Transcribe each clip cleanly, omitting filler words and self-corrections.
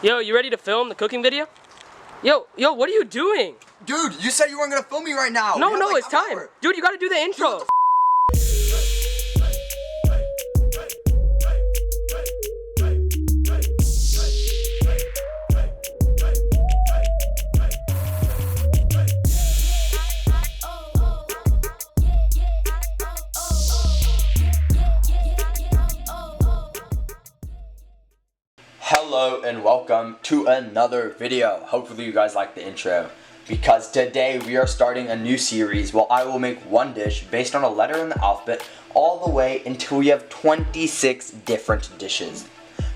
Yo, you ready to film the cooking video? Yo, what are you doing? Dude, you said you weren't gonna film me right now. No, it's time. Dude, you gotta do the intro. Hello and welcome to another video. Hopefully you guys like the intro, because today we are starting a new series where I will make one dish based on a letter in the alphabet all the way until we have 26 different dishes.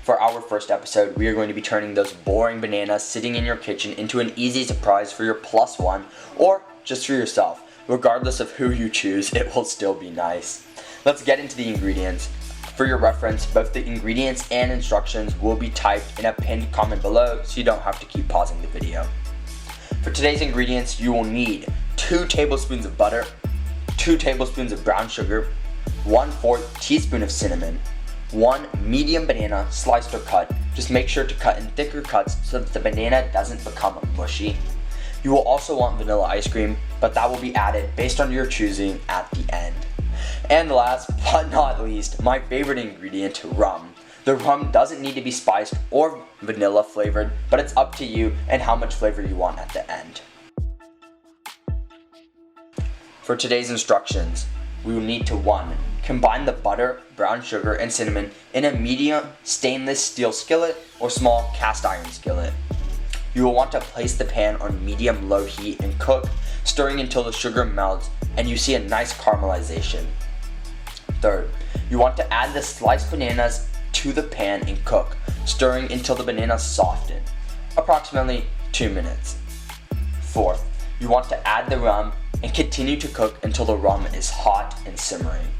For our first episode, we are going to be turning those boring bananas sitting in your kitchen into an easy surprise for your plus one or just for yourself. Regardless of who you choose, it will still be nice. Let's get into the ingredients. For your reference, both the ingredients and instructions will be typed in a pinned comment below, so you don't have to keep pausing the video. For today's ingredients, you will need 2 tablespoons of butter, 2 tablespoons of brown sugar, 1/4 teaspoon of cinnamon, 1 medium banana sliced or cut. Just make sure to cut in thicker cuts so that the banana doesn't become mushy. You will also want vanilla ice cream, but that will be added based on your choosing at the end. And last but not least, my favorite ingredient, rum. The rum doesn't need to be spiced or vanilla flavored, but it's up to you and how much flavor you want at the end. For today's instructions, we will need to 1. Combine the butter, brown sugar, and cinnamon in a medium stainless steel skillet or small cast iron skillet. You will want to place the pan on medium-low heat and cook, stirring until the sugar melts and you see a nice caramelization. 3rd, you want to add the sliced bananas to the pan and cook, stirring until the bananas soften, approximately 2 minutes. 4th, you want to add the rum and continue to cook until the rum is hot and simmering.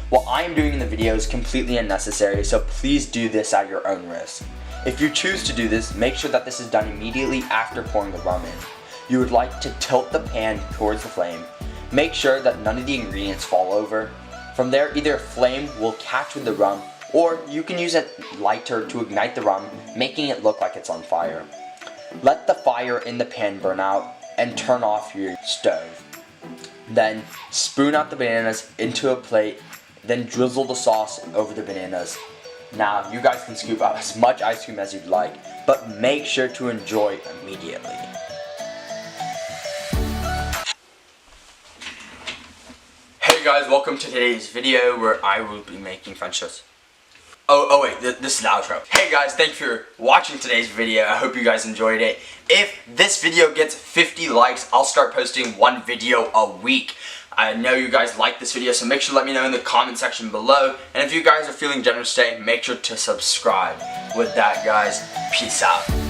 What I am doing in the video is completely unnecessary, so please do this at your own risk. If you choose to do this, make sure that this is done immediately after pouring the rum in. You would like to tilt the pan towards the flame. Make sure that none of the ingredients fall over. From there, either a flame will catch with the rum, or you can use a lighter to ignite the rum, making it look like it's on fire. Let the fire in the pan burn out and turn off your stove. Then spoon out the bananas into a plate, then drizzle the sauce over the bananas. Now, you guys can scoop out as much ice cream as you'd like, but make sure to enjoy immediately. Hey guys, welcome to today's video where I will be making French toast. Oh wait, this is the outro. Hey guys, thanks for watching today's video. I hope you guys enjoyed it. If this video gets 50 likes, I'll start posting one video a week. I know you guys like this video, so make sure to let me know in the comment section below. And if you guys are feeling generous today, make sure to subscribe. With that, guys, peace out.